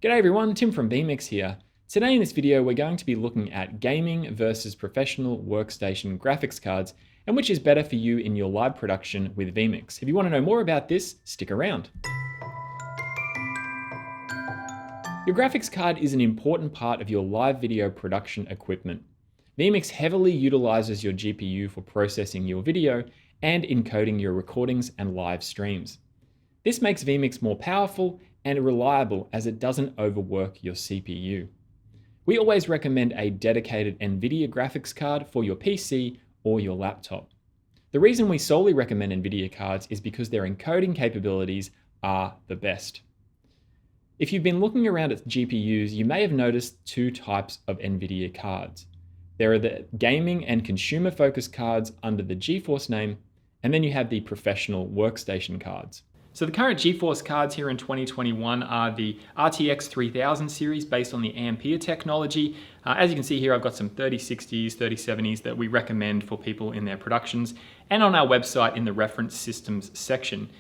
G'day everyone, Tim from vMix here. Today in this video we're going to be looking at gaming versus professional workstation graphics cards and which is better for you in your live production with vMix. If you want to know more about this, stick around. Your graphics card is an important part of your live video production equipment. vMix heavily utilizes your GPU for processing your video and encoding your recordings and live streams. This makes vMix more powerful and reliable as it doesn't overwork your CPU. We always recommend a dedicated NVIDIA graphics card for your PC or your laptop. The reason we solely recommend NVIDIA cards is because their encoding capabilities are the best. If you've been looking around at GPUs, you may have noticed two types of NVIDIA cards. There are the gaming and consumer-focused cards under the GeForce name, and then you have the professional workstation cards. So the current GeForce cards here in 2021 are the RTX 3000 series based on the Ampere technology. As you can see here, I've got some 3060s, 3070s that we recommend for people in their productions and on our website in the reference systems section.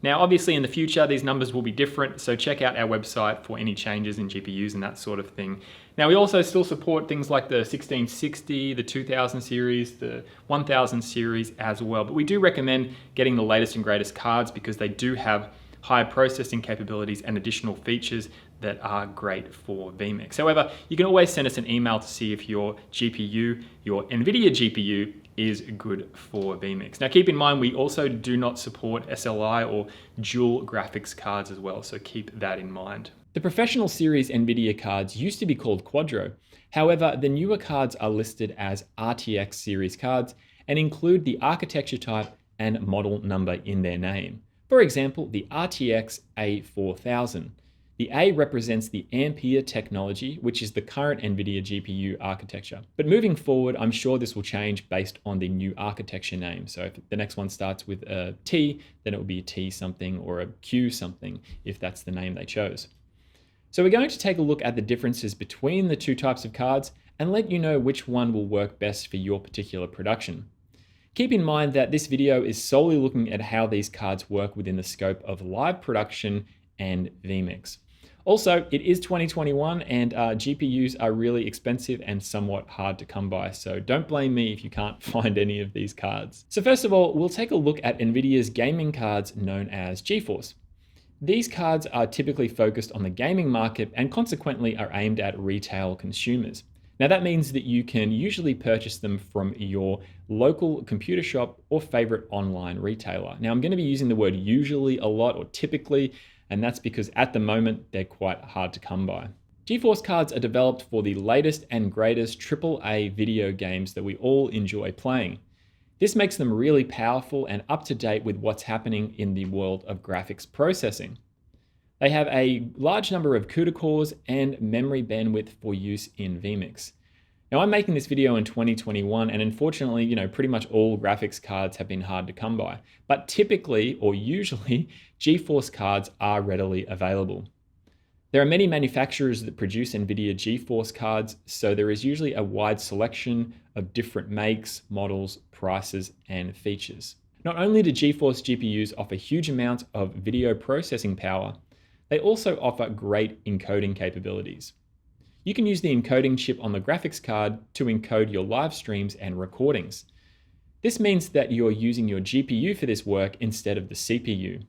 Now, obviously in the future, these numbers will be different, so check out our website for any changes in GPUs and that sort of thing. Now, we also still support things like the 1660, the 2000 series, the 1000 series as well, but we do recommend getting the latest and greatest cards because they do have higher processing capabilities and additional features that are great for vMix. However, you can always send us an email to see if your GPU, your NVIDIA GPU, is good for vMix. Now keep in mind, we also do not support SLI or dual graphics cards as well, so keep that in mind. The professional series NVIDIA cards used to be called Quadro. However, the newer cards are listed as RTX series cards and include the architecture type and model number in their name. For example, the RTX A4000. The A represents the Ampere technology, which is the current NVIDIA GPU architecture. But moving forward, I'm sure this will change based on the new architecture name. So if the next one starts with a T, then it will be a T something or a Q something, if that's the name they chose. So we're going to take a look at the differences between the two types of cards and let you know which one will work best for your particular production. Keep in mind that this video is solely looking at how these cards work within the scope of live production and vMix. Also, it is 2021 and GPUs are really expensive and somewhat hard to come by, so don't blame me if you can't find any of these cards. So first of all, we'll take a look at NVIDIA's gaming cards known as GeForce. These cards are typically focused on the gaming market and consequently are aimed at retail consumers. Now that means that you can usually purchase them from your local computer shop or favorite online retailer. Now I'm going to be using the word usually a lot or typically, and that's because at the moment they're quite hard to come by. GeForce cards are developed for the latest and greatest AAA video games that we all enjoy playing. This makes them really powerful and up to date with what's happening in the world of graphics processing. They have a large number of Cuda cores and memory bandwidth for use in vMix. Now I'm making this video in 2021 and unfortunately, pretty much all graphics cards have been hard to come by. But typically or usually, GeForce cards are readily available. There are many manufacturers that produce NVIDIA GeForce cards, so there is usually a wide selection of different makes, models, prices, and features. Not only do GeForce GPUs offer huge amounts of video processing power, they also offer great encoding capabilities. You can use the encoding chip on the graphics card to encode your live streams and recordings. This means that you're using your GPU for this work instead of the CPU.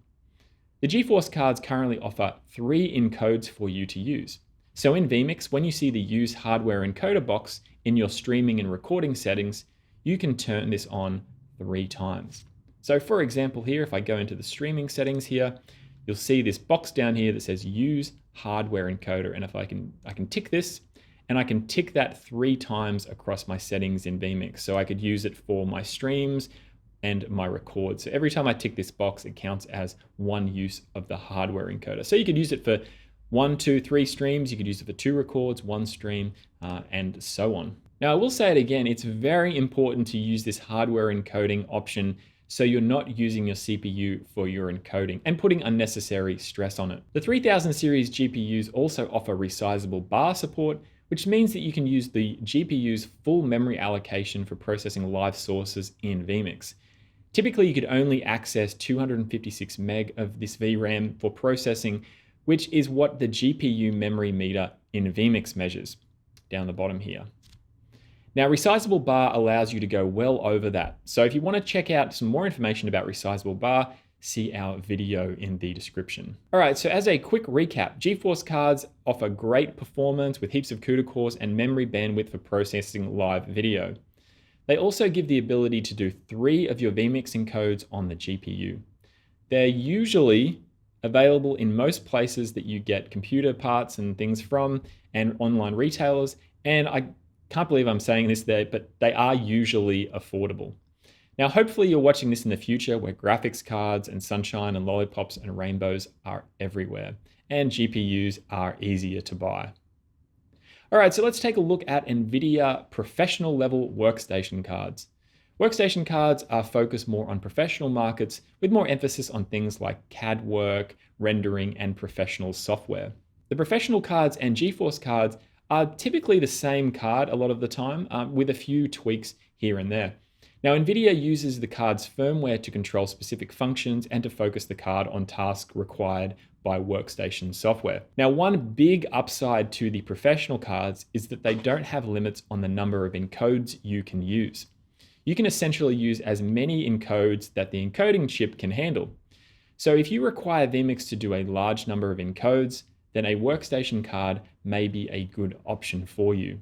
The GeForce cards currently offer 3 encodes for you to use. So in vMix, when you see the Use Hardware Encoder box in your streaming and recording settings, you can turn this on 3 times. So for example here, if I go into the streaming settings here, you'll see this box down here that says Use Hardware Encoder. And if I can tick this, and I can tick that 3 times across my settings in vMix. So I could use it for my streams and my record. So every time I tick this box, it counts as one use of the hardware encoder. So you could use it for 1, 2, 3 streams. You could use it for 2 records, 1 stream, and so on. Now I will say it again, it's very important to use this hardware encoding option so you're not using your CPU for your encoding and putting unnecessary stress on it. The 3000 series GPUs also offer resizable bar support, which means that you can use the GPU's full memory allocation for processing live sources in vMix. Typically, you could only access 256 meg of this VRAM for processing which is what the GPU memory meter in vMix measures, down the bottom here. Now, resizable bar allows you to go well over that. So if you want to check out some more information about resizable bar, see our video in the description. All right, so as a quick recap, GeForce cards offer great performance with heaps of CUDA cores and memory bandwidth for processing live video. They also give the ability to do 3 of your vMix encodes on the GPU. They're usually available in most places that you get computer parts and things from, and online retailers. And I can't believe I'm saying this there, but they are usually affordable. Now, hopefully you're watching this in the future where graphics cards and sunshine and lollipops and rainbows are everywhere, and GPUs are easier to buy. All right, so let's take a look at NVIDIA professional level workstation cards. Workstation cards are focused more on professional markets with more emphasis on things like CAD work, rendering, and professional software. The professional cards and GeForce cards are typically the same card a lot of the time, with a few tweaks here and there. Now, NVIDIA uses the card's firmware to control specific functions and to focus the card on tasks required by workstation software. Now, one big upside to the professional cards is that they don't have limits on the number of encodes you can use. You can essentially use as many encodes that the encoding chip can handle. So if you require vMix to do a large number of encodes, then a workstation card may be a good option for you.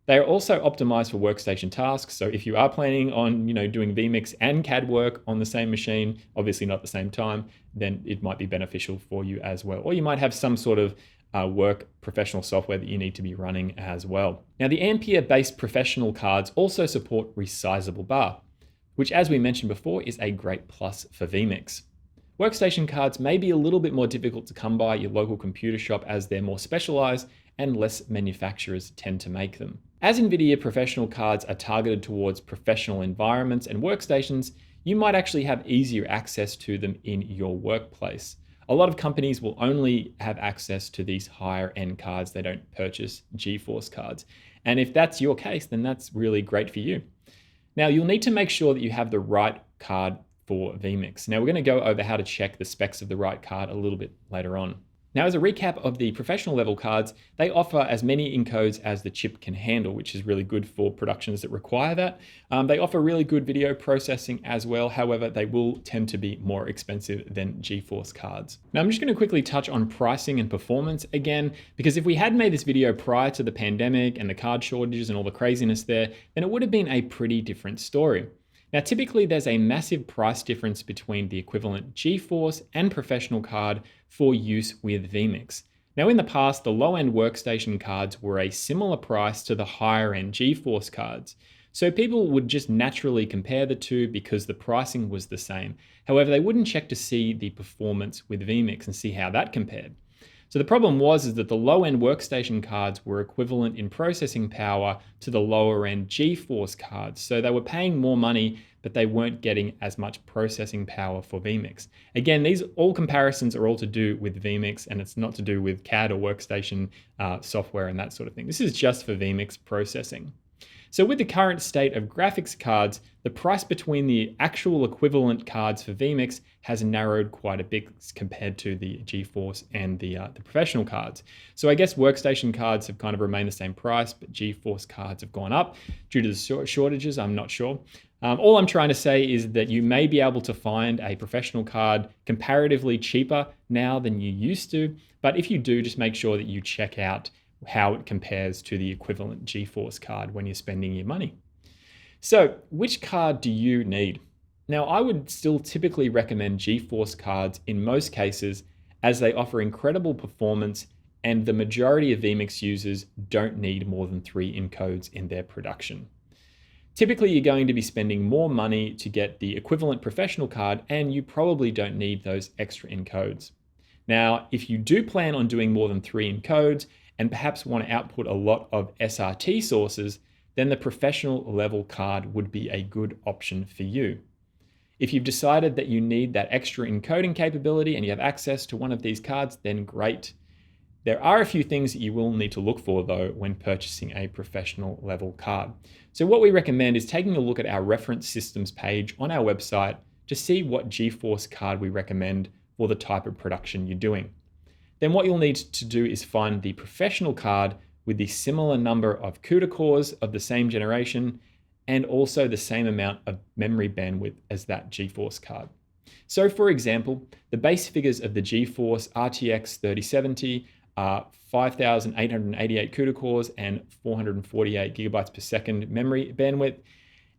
They are also optimized for workstation tasks. So if you are planning on, doing vMix and CAD work on the same machine, obviously not at the same time, then it might be beneficial for you as well. Or you might have some sort of work professional software that you need to be running as well. Now, the Ampere-based professional cards also support resizable bar, which, as we mentioned before, is a great plus for vMix. Workstation cards may be a little bit more difficult to come by at your local computer shop as they're more specialized and less manufacturers tend to make them. As NVIDIA professional cards are targeted towards professional environments and workstations, you might actually have easier access to them in your workplace. A lot of companies will only have access to these higher end cards. They don't purchase GeForce cards. And if that's your case, then that's really great for you. Now, you'll need to make sure that you have the right card for vMix. Now, we're going to go over how to check the specs of the right card a little bit later on. Now, as a recap of the professional level cards, they offer as many encodes as the chip can handle, which is really good for productions that require that. They offer really good video processing as well. However, they will tend to be more expensive than GeForce cards. Now, I'm just going to quickly touch on pricing and performance again, because if we had made this video prior to the pandemic and the card shortages and all the craziness there, then it would have been a pretty different story. Now, typically there's a massive price difference between the equivalent GeForce and professional card for use with vMix. Now, in the past, the low-end workstation cards were a similar price to the higher-end GeForce cards. So people would just naturally compare the two because the pricing was the same. However, they wouldn't check to see the performance with vMix and see how that compared. So the problem was that the low-end workstation cards were equivalent in processing power to the lower-end GeForce cards. So they were paying more money, but they weren't getting as much processing power for vMix. Again, these all comparisons are all to do with vMix, and it's not to do with CAD or workstation software and that sort of thing. This is just for vMix processing. So with the current state of graphics cards, the price between the actual equivalent cards for vMix has narrowed quite a bit compared to the GeForce and the professional cards. So I guess workstation cards have kind of remained the same price, but GeForce cards have gone up due to the shortages. I'm not sure. All I'm trying to say is that you may be able to find a professional card comparatively cheaper now than you used to. But if you do, just make sure that you check out how it compares to the equivalent GeForce card when you're spending your money. So which card do you need? Now, I would still typically recommend GeForce cards in most cases as they offer incredible performance and the majority of vMix users don't need more than 3 encodes in their production. Typically, you're going to be spending more money to get the equivalent professional card and you probably don't need those extra encodes. Now, if you do plan on doing more than 3 encodes and perhaps want to output a lot of SRT sources, then the professional level card would be a good option for you. If you've decided that you need that extra encoding capability and you have access to one of these cards, then great. There are a few things that you will need to look for though when purchasing a professional level card. So what we recommend is taking a look at our reference systems page on our website to see what GeForce card we recommend for the type of production you're doing. then what you'll need to do is find the professional card with the similar number of Cuda cores of the same generation and also the same amount of memory bandwidth as that GeForce card. So for example, the base figures of the GeForce RTX 3070 are 5,888 Cuda cores and 448 gigabytes per second memory bandwidth.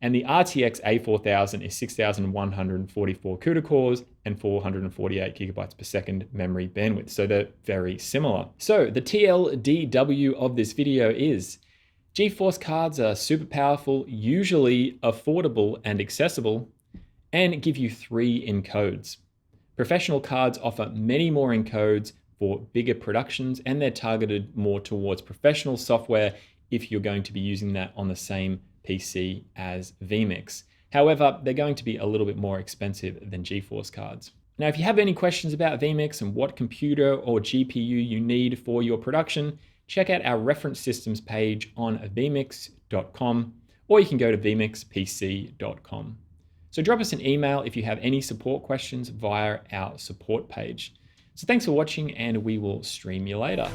And the RTX A4000 is 6,144 Cuda cores and 448 gigabytes per second memory bandwidth. So they're very similar. So the TLDW of this video is GeForce cards are super powerful, usually affordable and accessible, and give you 3 encodes. Professional cards offer many more encodes for bigger productions, and they're targeted more towards professional software if you're going to be using that on the same PC as vMix. However, they're going to be a little bit more expensive than GeForce cards. Now, if you have any questions about vMix and what computer or GPU you need for your production, check out our reference systems page on vmix.com, or you can go to vmixpc.com. So drop us an email if you have any support questions via our support page. So thanks for watching, and we will stream you later.